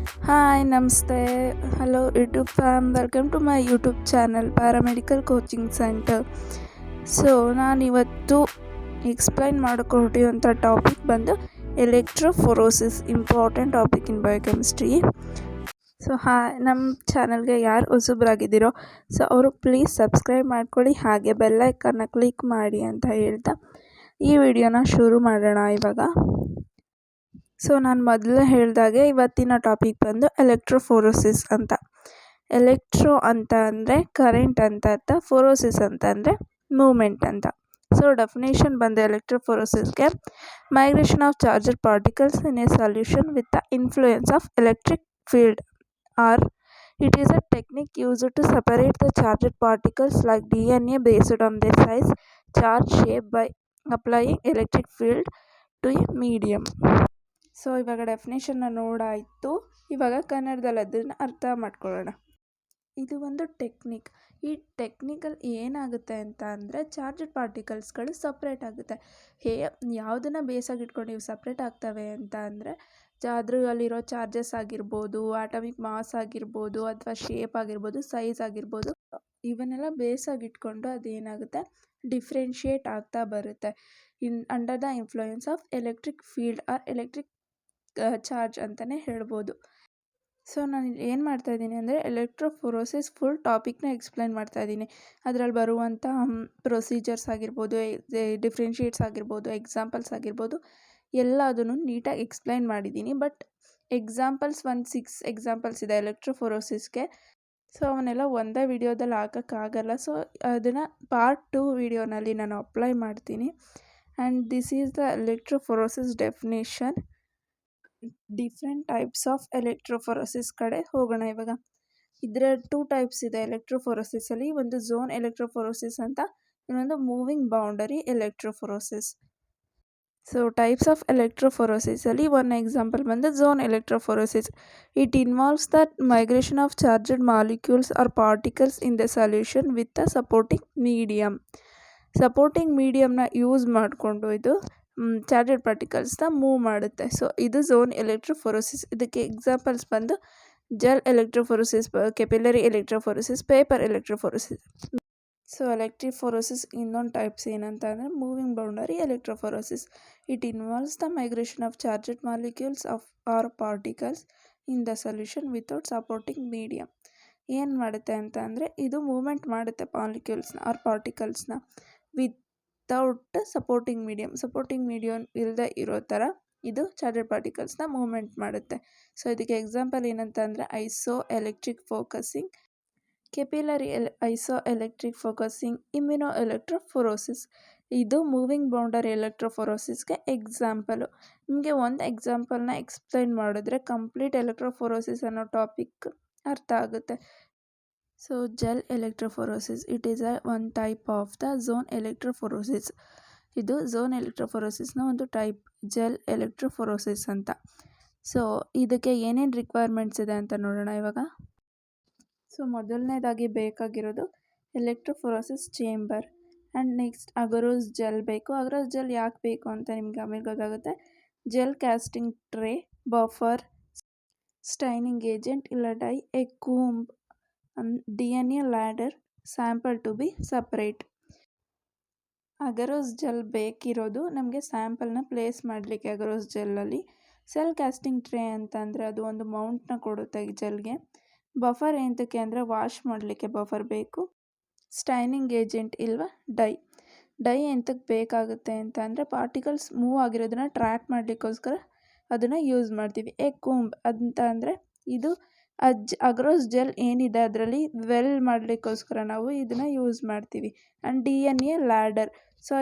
Hi, Namaste. Hello, YouTube fam. Welcome to my YouTube channel, Paramedical Coaching Center. ನಾನಿವತ್ತು explain ಮಾಡಿಕೊಟ್ಟಿರುವಂಥ topic ಬಂದು ಎಲೆಕ್ಟ್ರೋಫೊರೋಸಿಸ್, important topic in biochemistry. ನಮ್ಮ ಚಾನಲ್ಗೆ ಯಾರು ಹೊಸಬ್ರಾಗಿದ್ದೀರೋ ಅವರು please subscribe ಮಾಡ್ಕೊಳ್ಳಿ, ಹಾಗೆ ಬೆಲ್ಲೈಕನ್ನ ಕ್ಲಿಕ್ ಮಾಡಿ ಅಂತ ಹೇಳ್ತಾ ಈ ವಿಡಿಯೋನ ಶುರು ಮಾಡೋಣ ಇವಾಗ. ನಾನು ಮೊದಲೇ ಹೇಳಿದಾಗೆ ಇವತ್ತಿನ ಟಾಪಿಕ್ ಬಂದು ಎಲೆಕ್ಟ್ರೋಫೊರೋಸಿಸ್ ಅಂತ. ಎಲೆಕ್ಟ್ರೋ ಅಂತ ಅಂದರೆ ಕರೆಂಟ್ ಅಂತ ಅರ್ಥ, ಫೊರೋಸಿಸ್ ಅಂತ ಅಂದರೆ ಮೂಮೆಂಟ್ ಅಂತ. ಡೆಫಿನೇಷನ್ ಬಂದು ಎಲೆಕ್ಟ್ರೋಫೊರೋಸಿಸ್ಗೆ migration of charged particles in a solution with the influence of electric field or it is a technique used to separate the charged particles like DNA based on their size, charge, shape by applying electric field to a medium. ಇವಾಗ ಡೆಫಿನೇಷನ್ನ ನೋಡಾಯಿತು, ಇವಾಗ ಕನ್ನಡದಲ್ಲಿ ಅದನ್ನು ಅರ್ಥ ಮಾಡ್ಕೊಳ್ಳೋಣ. ಇದು ಒಂದು technique. ಈ ಟೆಕ್ನಿಕಲ್ಲಿ ಏನಾಗುತ್ತೆ ಅಂತ ಅಂದರೆ ಚಾರ್ಜಡ್ ಪಾರ್ಟಿಕಲ್ಸ್ಗಳು ಸಪ್ರೇಟ್ ಆಗುತ್ತೆ. ಯಾವುದನ್ನು ಬೇಸಾಗಿ ಇಟ್ಕೊಂಡು ಇವು ಸಪ್ರೇಟ್ ಆಗ್ತವೆ ಅಂತ ಅಂದರೆ ಅದರಲ್ಲಿರೋ ಚಾರ್ಜಸ್ ಆಗಿರ್ಬೋದು, ಆಟಮಿಕ್ ಮಾಸ್ ಆಗಿರ್ಬೋದು, ಅಥವಾ ಶೇಪ್ ಆಗಿರ್ಬೋದು, ಸೈಜ್ ಆಗಿರ್ಬೋದು, ಇವನ್ನೆಲ್ಲ ಬೇಸಾಗಿ ಇಟ್ಕೊಂಡು ಅದೇನಾಗುತ್ತೆ ಡಿಫ್ರೆನ್ಷಿಯೇಟ್ ಆಗ್ತಾ ಬರುತ್ತೆ under the influence of electric field or electric charge ಅಂತಲೇ ಹೇಳ್ಬೋದು. ನಾನು ಏನು ಮಾಡ್ತಾಯಿದ್ದೀನಿ ಅಂದರೆ ಎಲೆಕ್ಟ್ರೋಫೊರೋಸಿಸ್ ಫುಲ್ ಟಾಪಿಕ್ನ ಎಕ್ಸ್ಪ್ಲೈನ್ ಮಾಡ್ತಾಯಿದ್ದೀನಿ. ಅದರಲ್ಲಿ ಬರುವಂಥ ಪ್ರೊಸೀಜರ್ಸ್ ಆಗಿರ್ಬೋದು, ಡಿಫ್ರೆನ್ಷಿಯೇಟ್ಸ್ ಆಗಿರ್ಬೋದು, ಎಕ್ಸಾಂಪಲ್ಸ್ ಆಗಿರ್ಬೋದು, ಎಲ್ಲದನ್ನು ನೀಟಾಗಿ ಎಕ್ಸ್ಪ್ಲೈನ್ ಮಾಡಿದ್ದೀನಿ. ಬಟ್ ಎಕ್ಸಾಂಪಲ್ಸ್ 6 ಎಕ್ಸಾಂಪಲ್ಸ್ ಇದೆ ಎಲೆಕ್ಟ್ರೋಫೊರೋಸಿಸ್ಗೆ. ಅವನ್ನೆಲ್ಲ ಒಂದೇ ವಿಡಿಯೋದಲ್ಲಿ ಹಾಕೋಕ್ಕಾಗಲ್ಲ. ಅದನ್ನು ಪಾರ್ಟ್ 2 ವಿಡಿಯೋನಲ್ಲಿ ನಾನು ಅಪ್ಲೈ ಮಾಡ್ತೀನಿ. And this is the electrophoresis definition. Different types of electrophoresis ಕಡೆ ಹೋಗೋಣ ಇವಾಗ. ಇದರ 2 ಟೈಪ್ಸ್ ಇದೆ ಎಲೆಕ್ಟ್ರೋಫೊರೋಸಿಸಲ್ಲಿ. ಒಂದು ಝೋನ್ ಎಲೆಕ್ಟ್ರೋಫೊರೋಸಿಸ್ ಅಂತ, ಇನ್ನೊಂದು moving boundary electrophoresis. Types of ಎಲೆಕ್ಟ್ರೋಫೊರೋಸಿಸಲ್ಲಿ ಒಂದು ಎಕ್ಸಾಂಪಲ್ ಬಂದು zone electrophoresis. It involves the migration of charged molecules or particles in the solution with a supporting medium. Supporting ಮೀಡಿಯಮ್ನ ಯೂಸ್ ಮಾಡಿಕೊಂಡು ಇದು ಚಾರ್ಜಡ್ ಪಾರ್ಟಿಕಲ್ಸ್ನ ಮೂವ್ ಮಾಡುತ್ತೆ. ಇದು ಝೋನ್ ಎಲೆಕ್ಟ್ರೋಫೊರೋಸಿಸ್. ಇದಕ್ಕೆ ಎಕ್ಸಾಂಪಲ್ಸ್ ಬಂದು gel electrophoresis, capillary electrophoresis, paper electrophoresis. Electrophoresis ಇನ್ನೊಂದು types ಏನಂತ ಅಂದರೆ moving boundary electrophoresis. It involves the migration of charged molecules or particles in the solution without supporting medium. ಏನು ಮಾಡುತ್ತೆ ಅಂತ ಅಂದರೆ ಇದು ಮೂವ್ಮೆಂಟ್ ಮಾಡುತ್ತೆ ಮಾಲಿಕ್ಯೂಲ್ಸ್ನ ಆರ್ ಪಾರ್ಟಿಕಲ್ಸ್ನ ವಿತೌಟ್ ಸಪೋರ್ಟಿಂಗ್ ಮೀಡಿಯಮ್ ಇಲ್ಲದೆ ಇರೋ ಥರ ಇದು ಚಾರ್ಜಡ್ ಪಾರ್ಟಿಕಲ್ಸ್ನ ಮೂವ್ಮೆಂಟ್ ಮಾಡುತ್ತೆ. ಇದಕ್ಕೆ ಎಕ್ಸಾಂಪಲ್ ಏನಂತ ಅಂದರೆ isoelectric focusing, capillary isoelectric focusing, immunoelectrophoresis. ಇದು ಮೂವಿಂಗ್ ಬೌಂಡರಿ ಎಲೆಕ್ಟ್ರೋಫೊರೋಸಿಸ್ಗೆ ಎಕ್ಸಾಂಪಲು. ನಿಮಗೆ ಒಂದು ಎಕ್ಸಾಂಪಲ್ನ ಎಕ್ಸ್ಪ್ಲೈನ್ ಮಾಡಿದ್ರೆ ಕಂಪ್ಲೀಟ್ ಎಲೆಕ್ಟ್ರೋಫೊರೋಸಿಸ್ ಅನ್ನೋ ಟಾಪಿಕ್ ಅರ್ಥ ಆಗುತ್ತೆ. Gel electrophoresis it is one type of the zone electrophoresis. ಇದು ಝೋನ್ ಎಲೆಕ್ಟ್ರೋಫೊರೋಸಿಸ್ನ ಒಂದು ಟೈಪ್, ಜೆಲ್ ಎಲೆಕ್ಟ್ರೋಫೊರೋಸಿಸ್ ಅಂತ. ಇದಕ್ಕೆ ಏನೇನು ರಿಕ್ವೈರ್ಮೆಂಟ್ಸ್ ಇದೆ ಅಂತ ನೋಡೋಣ ಇವಾಗ. ಮೊದಲನೇದಾಗಿ ಬೇಕಾಗಿರೋದು electrophoresis chamber. And next agarose gel ಬೇಕು. ಅಗರೋಸ್ ಜೆಲ್ ಯಾಕೆ ಬೇಕು ಅಂತ ನಿಮ್ಗೆ ಆಮೇಲೆ ಗೊತ್ತಾಗುತ್ತೆ. Gel casting tray, buffer, staining agent ಇಲ್ಲ dye, a comb, DNA ladder, sample to be separate. Agarose gel ಬೇಕಿರೋದು ನಮಗೆ ಸ್ಯಾಂಪಲ್ನ ಪ್ಲೇಸ್ ಮಾಡಲಿಕ್ಕೆ ಅಗರೋಸ್ ಜೆಲ್ಲಲ್ಲಿ. ಸೆಲ್ ಕ್ಯಾಸ್ಟಿಂಗ್ ಟ್ರೇ ಅಂತ ಅಂದರೆ ಅದು ಒಂದು ಮೌಂಟ್ನ ಕೊಡುತ್ತೆ ಜೆಲ್ಗೆ. ಬಫರ್ ಎಂತಕ್ಕೆ ಅಂದರೆ ವಾಶ್ ಮಾಡಲಿಕ್ಕೆ ಬಫರ್ ಬೇಕು. ಸ್ಟೈನಿಂಗ್ ಏಜೆಂಟ್ ಇಲ್ವಾ ಡೈ ಎಂತಕ್ಕೆ ಬೇಕಾಗುತ್ತೆ ಅಂತ ಅಂದರೆ ಪಾರ್ಟಿಕಲ್ಸ್ ಮೂವ್ ಆಗಿರೋದನ್ನ ಟ್ರ್ಯಾಕ್ ಮಾಡಲಿಕ್ಕೋಸ್ಕರ ಅದನ್ನು ಯೂಸ್ ಮಾಡ್ತೀವಿ. ಎ ಕೂಂಬ್ ಅಂತ ಅಂದರೆ ಇದು ಅಗರೋಸ್ ಜೆಲ್ ಏನಿದೆ ಅದರಲ್ಲಿ ವೆಲ್ ಮಾಡಲಿಕ್ಕೋಸ್ಕರ ನಾವು ಇದನ್ನು ಯೂಸ್ ಮಾಡ್ತೀವಿ. ಆ್ಯಂಡ್ DNA ಲ್ಯಾಡರ್,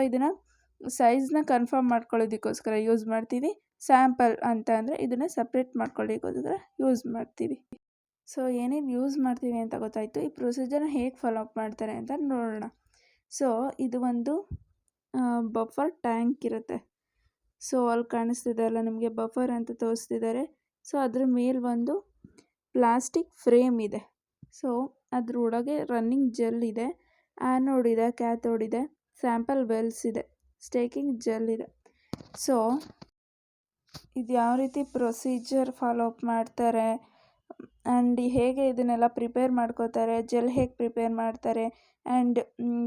ಇದನ್ನು ಸೈಜ್ನ ಕನ್ಫರ್ಮ್ ಮಾಡ್ಕೊಳ್ಳೋದಕ್ಕೋಸ್ಕರ ಯೂಸ್ ಮಾಡ್ತೀವಿ. ಸ್ಯಾಂಪಲ್ ಅಂತ ಅಂದರೆ ಇದನ್ನು ಸಪ್ರೇಟ್ ಮಾಡ್ಕೊಳ್ಳೋದಕ್ಕೋಸ್ಕರ ಯೂಸ್ ಮಾಡ್ತೀವಿ. ಏನೇನು ಯೂಸ್ ಮಾಡ್ತೀವಿ ಅಂತ ಗೊತ್ತಾಯಿತು. ಈ ಪ್ರೊಸೀಜರ್ನ ಹೇಗೆ ಫಾಲೋ ಅಪ್ ಮಾಡ್ತಾರೆ ಅಂತ ನೋಡೋಣ. ಇದು ಒಂದು ಬಫರ್ ಟ್ಯಾಂಕ್ ಇರುತ್ತೆ. ಅಲ್ಲಿ ಕಾಣಿಸ್ತಿದೆ ಅಲ್ಲ ನಿಮಗೆ ಬಫರ್ ಅಂತ ತೋರಿಸ್ತಿದ್ದಾರೆ. ಅದ್ರ ಮೇಲೆ ಒಂದು ಪ್ಲಾಸ್ಟಿಕ್ ಫ್ರೇಮ್ ಇದೆ. ಅದ್ರೊಳಗೆ ರನ್ನಿಂಗ್ ಜೆಲ್ ಇದೆ, ಆ್ಯನೋಡ್ ಇದೆ, ಕ್ಯಾಥೋಡ್ ಇದೆ, ಸ್ಯಾಂಪಲ್ ವೆಲ್ಸ್ ಇದೆ, ಸ್ಟೇಕಿಂಗ್ ಜೆಲ್ ಇದೆ. ಇದು ಯಾವ ರೀತಿ ಪ್ರೊಸೀಜರ್ ಫಾಲೋ ಅಪ್ ಮಾಡ್ತಾರೆ ಆ್ಯಂಡ್ ಹೇಗೆ ಇದನ್ನೆಲ್ಲ ಪ್ರಿಪೇರ್ ಮಾಡ್ಕೋತಾರೆ, ಜೆಲ್ ಹೇಗೆ ಪ್ರಿಪೇರ್ ಮಾಡ್ತಾರೆ ಆ್ಯಂಡ್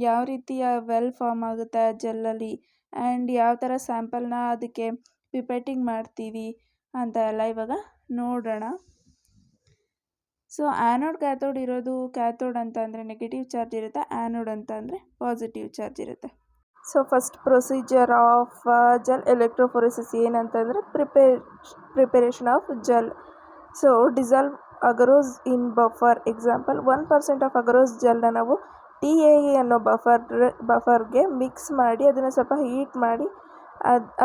ಯಾವ ರೀತಿಯ ವೆಲ್ ಫಾರ್ಮ್ ಆಗುತ್ತೆ ಆ ಜೆಲ್ಲಲ್ಲಿ ಆ್ಯಂಡ್ ಯಾವ ಥರ ಸ್ಯಾಂಪಲ್ನ ಅದಕ್ಕೆ ಪಿಪೆಟಿಂಗ್ ಮಾಡ್ತೀವಿ ಅಂತ ಎಲ್ಲ ಇವಾಗ ನೋಡೋಣ. ಸೊ ಆ್ಯನೋಡ್ ಕ್ಯಾಥೋಡ್ ಇರೋದು, ಕ್ಯಾಥೋಡ್ ಅಂತ ಅಂದರೆ ನೆಗೆಟಿವ್ ಚಾರ್ಜ್ ಇರುತ್ತೆ, ಆ್ಯನೋಡ್ ಅಂತ ಅಂದರೆ ಪಾಸಿಟಿವ್ ಚಾರ್ಜ್ ಇರುತ್ತೆ. So first procedure of gel electrophoresis ಏನಂತಂದರೆ preparation of gel. So dissolve agarose in buffer. Example 1% of agarose ಜೆಲ್ನ ನಾವು TAE ಅನ್ನೋ ಬಫರ್ಗೆ ಮಿಕ್ಸ್ ಮಾಡಿ ಅದನ್ನು ಸ್ವಲ್ಪ ಹೀಟ್ ಮಾಡಿ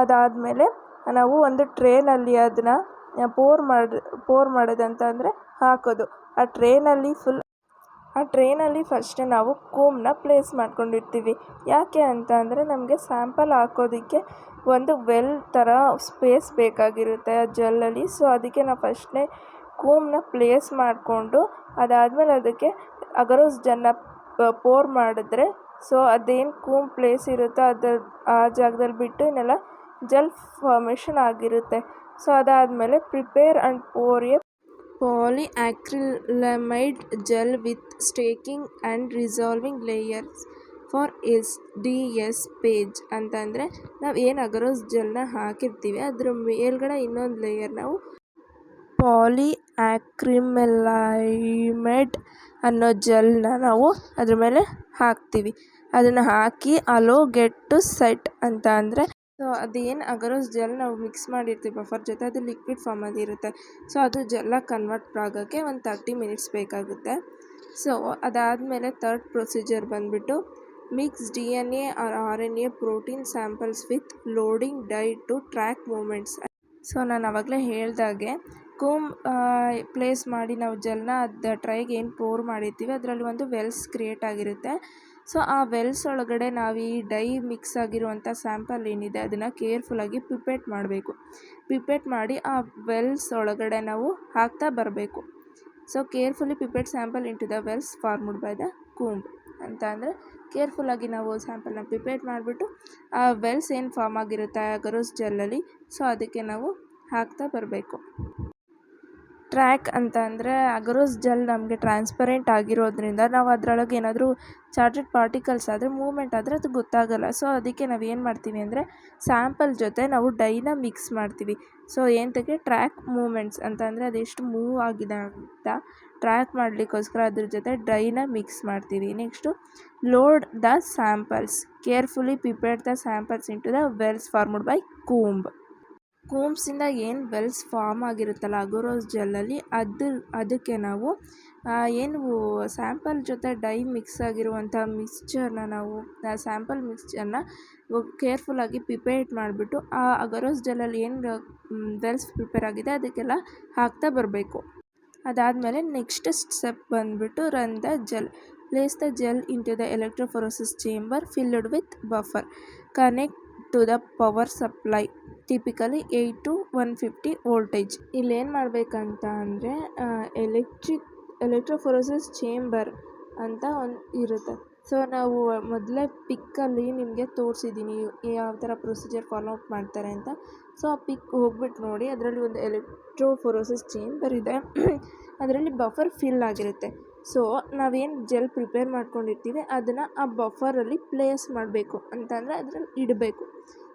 ಅದಾದಮೇಲೆ ನಾವು ಒಂದು ಟ್ರೇನಲ್ಲಿ ಅದನ್ನು ಪೋರ್ ಮಾಡೋದಂತ ಅಂದರೆ ಹಾಕೋದು. ಆ ಟ್ರೇನಲ್ಲಿ ಫಸ್ಟ್ ನಾವು ಕೋಮ್ನ ಪ್ಲೇಸ್ ಮಾಡ್ಕೊಂಡಿರ್ತೀವಿ. ಯಾಕೆ ಅಂತ ಅಂದರೆ ನಮಗೆ ಸ್ಯಾಂಪಲ್ ಹಾಕೋದಕ್ಕೆ ಒಂದು ವೆಲ್ ಥರ ಸ್ಪೇಸ್ ಬೇಕಾಗಿರುತ್ತೆ ಆ ಜೆಲ್ಲಲ್ಲಿ. ಸೊ ಅದಕ್ಕೆ ನಾವು ಫಸ್ಟ್ನೇ ಕೋಮ್ನ ಪ್ಲೇಸ್ ಮಾಡಿಕೊಂಡು ಅದಾದಮೇಲೆ ಅದಕ್ಕೆ ಅಗರೋಸ್ ಜೆಲ್ನ ಪೋರ್ ಮಾಡಿದ್ರೆ ಸೊ ಅದೇನು ಕೋಮ್ ಪ್ಲೇಸ್ ಇರುತ್ತೋ ಆ ಜಾಗದಲ್ಲಿ ಬಿಟ್ಟು ಇನ್ನೆಲ್ಲ ಜೆಲ್ ಫಾರ್ಮೇಷನ್ ಆಗಿರುತ್ತೆ. ಸೊ ಅದಾದಮೇಲೆ prepare and pour a polyacrylamide gel with staking and resolving layers for SDS page. ಅಂತಂದರೆ ನಾವು ಏನು ಅಗರೋಸ್ ಜೆಲ್ನ ಹಾಕಿರ್ತೀವಿ ಅದ್ರ ಮೇಲ್ಗಡೆ ಇನ್ನೊಂದು ಲೇಯರ್ ನಾವು ಪಾಲಿಯಾಕ್ರಿಲೈಮೇಡ್ ಅನ್ನೋ ಜೆಲ್ನ ನಾವು ಅದ್ರ ಮೇಲೆ ಹಾಕ್ತೀವಿ. ಅದನ್ನು ಹಾಕಿ ಅಲೋ ಗೆಟ್ ಟು ಸೆಟ್ ಅಂತ ಅಂದರೆ ಸೊ ಅದೇನು ಅಗರೋಸ್ ಜೆಲ್ ನಾವು ಮಿಕ್ಸ್ ಮಾಡಿರ್ತೀವಿ ಬಫರ್ ಜೊತೆ ಅದು ಲಿಕ್ವಿಡ್ ಫಾರ್ಮಲ್ಲಿ ಇರುತ್ತೆ. ಸೊ ಅದು ಜೆಲ್ಲಾಗಿ ಕನ್ವರ್ಟ್ ಆಗೋಕ್ಕೆ ಒಂದು 30 ಮಿನಿಟ್ಸ್ ಬೇಕಾಗುತ್ತೆ. ಸೊ ಅದಾದಮೇಲೆ ಥರ್ಡ್ ಪ್ರೊಸೀಜರ್ ಬಂದುಬಿಟ್ಟು mix DNA or RNA protein samples with loading dye to track movements. So ನಾನು ಆವಾಗಲೇ ಹೇಳ್ದಾಗೆ ಕೋಮ್ ಪ್ಲೇಸ್ ಮಾಡಿ ನಾವು ಜೆಲ್ನ ಅದು ಟ್ರೈಗೆ ಏನು ಪೋರ್ ಮಾಡಿರ್ತೀವಿ ಅದರಲ್ಲಿ ಒಂದು ವೆಲ್ಸ್ ಕ್ರಿಯೇಟ್ ಆಗಿರುತ್ತೆ. ಸೊ ಆ ವೆಲ್ಸ್ ಒಳಗಡೆ ನಾವು ಈ ಡೈ ಮಿಕ್ಸ್ ಆಗಿರುವಂಥ ಸ್ಯಾಂಪಲ್ ಏನಿದೆ ಅದನ್ನು ಕೇರ್ಫುಲ್ಲಾಗಿ ಪಿಪೆಟ್ ಮಾಡಬೇಕು. ಪಿಪೆಟ್ ಮಾಡಿ ಆ ವೆಲ್ಸ್ ಒಳಗಡೆ ನಾವು ಹಾಕ್ತಾ ಬರಬೇಕು. So carefully pipette sample into the wells formed by the ಕೂಂಬ್ ಅಂತ ಅಂದರೆ ಕೇರ್ಫುಲ್ಲಾಗಿ ನಾವು ಸ್ಯಾಂಪಲ್ನ ಪಿಪೇಟ್ ಮಾಡಿಬಿಟ್ಟು ಆ ವೆಲ್ಸ್ ಏನು ಫಾರ್ಮ್ ಆಗಿರುತ್ತೆ ಅಗರೋಸ್ ಜೆಲ್ಲಲ್ಲಿ ಸೊ ಅದಕ್ಕೆ ನಾವು ಹಾಕ್ತಾ ಬರಬೇಕು. ಟ್ರ್ಯಾಕ್ ಅಂತ ಅಂದರೆ ಅಗರೋಸ್ ಜೆಲ್ ನಮಗೆ ಟ್ರಾನ್ಸ್ಪರೆಂಟ್ ಆಗಿರೋದ್ರಿಂದ ನಾವು ಅದರೊಳಗೆ ಏನಾದರೂ ಚಾರ್ಜೆಡ್ ಪಾರ್ಟಿಕಲ್ಸ್ ಆದರೆ ಮೂವ್ಮೆಂಟ್ ಆದರೆ ಅದು ಗೊತ್ತಾಗಲ್ಲ. ಸೊ ಅದಕ್ಕೆ ನಾವು ಏನು ಮಾಡ್ತೀವಿ ಅಂದರೆ ಸ್ಯಾಂಪಲ್ ಜೊತೆ ನಾವು ಡೈನ ಮಿಕ್ಸ್ ಮಾಡ್ತೀವಿ. ಸೊ ಏನಕ್ಕೆ ಟ್ರ್ಯಾಕ್ ಮೂಮೆಂಟ್ಸ್ ಅಂತ ಅಂದರೆ ಅದೆಷ್ಟು ಮೂವ್ ಆಗಿದೆ ಅಂತ ಟ್ರ್ಯಾಕ್ ಮಾಡಲಿಕ್ಕೋಸ್ಕರ ಅದ್ರ ಜೊತೆ ಡೈನ ಮಿಕ್ಸ್ ಮಾಡ್ತೀವಿ. Next load the samples. Carefully prepare the samples into the wells formed by comb. ಕೂಂಬ್ಸಿಂದ ಏನು ವೆಲ್ಸ್ ಫಾರ್ಮ್ ಆಗಿರುತ್ತಲ್ಲ ಅಗರೋಸ್ ಜೆಲ್ಲಲ್ಲಿ ಅದಕ್ಕೆ ನಾವು ಏನು ಸ್ಯಾಂಪಲ್ ಜೊತೆ ಡೈ ಮಿಕ್ಸ್ ಆಗಿರುವಂಥ ಮಿಕ್ಸ್ಚರ್ನ ನಾವು ಸ್ಯಾಂಪಲ್ ಮಿಕ್ಸ್ಚರ್ನ ಕೇರ್ಫುಲ್ಲಾಗಿ ಪಿಪೇಟ್ ಮಾಡಿಬಿಟ್ಟು ಆ ಅಗರೋಸ್ ಜೆಲ್ಲಲ್ಲಿ ಏನು ವೆಲ್ಸ್ ಪ್ರಿಪೇರ್ ಆಗಿದೆ ಅದಕ್ಕೆಲ್ಲ ಹಾಕ್ತಾ ಬರಬೇಕು. ಅದಾದಮೇಲೆ ನೆಕ್ಸ್ಟ್ ಸ್ಟೆಪ್ ಬಂದುಬಿಟ್ಟು run the gel. Place the gel into the electrophoresis chamber filled with buffer. Connect to the power supply typically 8 to 150 voltage. ಇಲ್ಲೇನು ಮಾಡಬೇಕಂತ ಅಂದರೆ ಎಲೆಕ್ಟ್ರೋಫೋರೆಸಿಸ್ ಚೇಂಬರ್ ಅಂತ ಒಂದು ಇರುತ್ತೆ. ಸೊ ನಾವು ಮೊದಲೇ ಪಿಕ್ಕಲ್ಲಿ ನಿಮಗೆ ತೋರಿಸಿದ್ದೀನಿ ಯಾವ ಥರ ಪ್ರೊಸೀಜರ್ ಫಾಲೋ ಅಪ್ ಮಾಡ್ತಾರೆ ಅಂತ. ಸೊ ಆ ಪಿಕ್ ಹೋಗ್ಬಿಟ್ಟು ನೋಡಿ, ಅದರಲ್ಲಿ ಒಂದು ಎಲೆಕ್ಟ್ರೋಫೋರೆಸಿಸ್ ಚೇಂಬರ್ ಇದೆ, ಅದರಲ್ಲಿ ಬಫರ್ ಫಿಲ್ ಆಗಿರುತ್ತೆ. ಸೊ ನಾವೇನು ಜೆಲ್ ಪ್ರಿಪೇರ್ ಮಾಡ್ಕೊಂಡಿರ್ತೀವಿ ಅದನ್ನು ಆ ಬಫರಲ್ಲಿ ಪ್ಲೇಸ್ ಮಾಡಬೇಕು ಅಂತಂದರೆ ಅದರಲ್ಲಿ ಇಡಬೇಕು.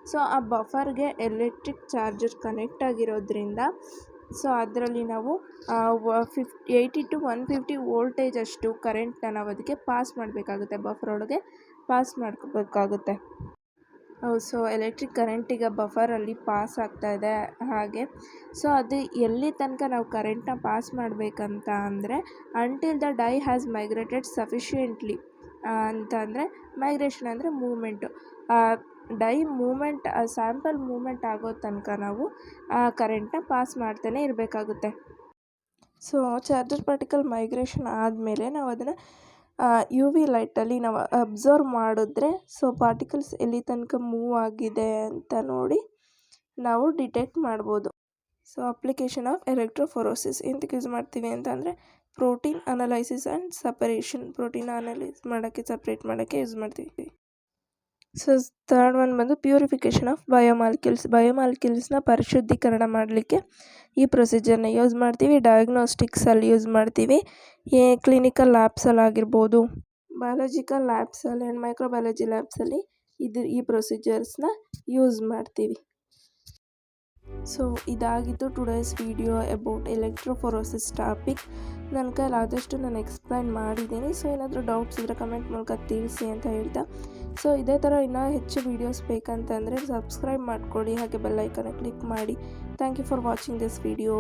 ಸೊ ಆ ಬಫರ್ಗೆ ಎಲೆಕ್ಟ್ರಿಕ್ ಚಾರ್ಜರ್ ಕನೆಕ್ಟ್ ಆಗಿರೋದ್ರಿಂದ ಸೊ ಅದರಲ್ಲಿ ನಾವು 80 to 150 ವೋಲ್ಟೇಜ್ ಅಷ್ಟು ಕರೆಂಟ್ನ ನಾವು ಅದಕ್ಕೆ ಪಾಸ್ ಮಾಡಬೇಕಾಗುತ್ತೆ, ಬಫರ್ ಒಳಗೆ ಪಾಸ್ ಮಾಡ್ಕೋಬೇಕಾಗುತ್ತೆ. ಸೊ ಎಲೆಕ್ಟ್ರಿಕ್ ಕರೆಂಟ್ ಈಗ ಬಫರಲ್ಲಿ ಪಾಸ್ ಆಗ್ತಾಯಿದೆ ಹಾಗೆ. ಸೊ ಅದು ಎಲ್ಲಿ ತನಕ ನಾವು ಕರೆಂಟ್ನ ಪಾಸ್ ಮಾಡಬೇಕಂತ ಅಂದರೆ until the dye has migrated sufficiently ಅಂತ ಅಂದರೆ ಮೈಗ್ರೇಷನ್ ಅಂದರೆ movement. Dye movement sample movement ಆಗೋ ತನಕ ನಾವು ಕರೆಂಟ್ನ ಪಾಸ್ ಮಾಡ್ತಾನೆ ಇರಬೇಕಾಗುತ್ತೆ. ಸೊ ಚಾರ್ಜರ್ ಪಾರ್ಟಿಕಲ್ ಮೈಗ್ರೇಷನ್ ಆದಮೇಲೆ ನಾವು ಅದನ್ನು UV ಲೈಟಲ್ಲಿ ನಾವು ಅಬ್ಸರ್ವ್ ಮಾಡಿದ್ರೆ ಸೊ ಪಾರ್ಟಿಕಲ್ಸ್ ಎಲ್ಲಿ ತನಕ ಮೂವ್ ಆಗಿದೆ ಅಂತ ನೋಡಿ ನಾವು ಡಿಟೆಕ್ಟ್ ಮಾಡ್ಬೋದು. ಸೊ ಅಪ್ಲಿಕೇಶನ್ ಆಫ್ ಎಲೆಕ್ಟ್ರೋಫೋರೆಸಿಸ್ ಎಂತಕ್ಕೆ ಯೂಸ್ ಮಾಡ್ತೀವಿ ಅಂತ ಅಂದರೆ protein analysis and separation. Protein analyse ಮಾಡೋಕ್ಕೆ ಸಪ್ರೇಟ್ ಮಾಡೋಕ್ಕೆ ಯೂಸ್ ಮಾಡ್ತೀವಿ. ಸೊ ಥರ್ಡ್ ಒನ್ ಬಂದು ಪ್ಯೂರಿಫಿಕೇಷನ್ ಆಫ್ ಬಯೋಮಾಲಿಕ್ಯೂಲ್ಸ್ನ ಪರಿಶುದ್ಧೀಕರಣ ಮಾಡಲಿಕ್ಕೆ ಈ ಪ್ರೊಸೀಜರ್ನ ಯೂಸ್ ಮಾಡ್ತೀವಿ. ಡಯಾಗ್ನೋಸ್ಟಿಕ್ಸಲ್ಲಿ ಯೂಸ್ ಮಾಡ್ತೀವಿ, ಕ್ಲಿನಿಕಲ್ ಲ್ಯಾಬ್ಸಲ್ಲಿ ಆಗಿರ್ಬೋದು, ಬಯಾಲಜಿಕಲ್ ಲ್ಯಾಬ್ಸಲ್ಲಿ ಆ್ಯಂಡ್ ಮೈಕ್ರೋಬಯಾಲಜಿ ಲ್ಯಾಬ್ಸಲ್ಲಿ ಈ ಪ್ರೊಸೀಜರ್ಸ್ನ ಯೂಸ್ ಮಾಡ್ತೀವಿ. ಸೊ ಇದಾಗಿತ್ತು ಟುಡೇಸ್ ವಿಡಿಯೋ ಅಬೌಟ್ ಎಲೆಕ್ಟ್ರೋಫೊರೋಸಿಸ್ ಟಾಪಿಕ್. ನನ್ನ ಕೈಲಿ ಆದಷ್ಟು ನಾನು ಎಕ್ಸ್ಪ್ಲೈನ್ ಮಾಡಿದ್ದೀನಿ. ಸೊ ಏನಾದರೂ ಡೌಟ್ಸ್ ಇದ್ದರೆ ಕಮೆಂಟ್ ಮೂಲಕ ತಿಳಿಸಿ ಅಂತ ಹೇಳ್ತಾ, ಸೊ ಇದೇ ಥರ ಇನ್ನೂ ಹೆಚ್ಚು ವೀಡಿಯೋಸ್ ಬೇಕಂತಂದರೆ ಸಬ್ಸ್ಕ್ರೈಬ್ ಮಾಡ್ಕೊಳ್ಳಿ, ಹಾಗೆ ಬೆಲ್ ಐಕನ್ನ ಕ್ಲಿಕ್ ಮಾಡಿ. Thank you for watching this video.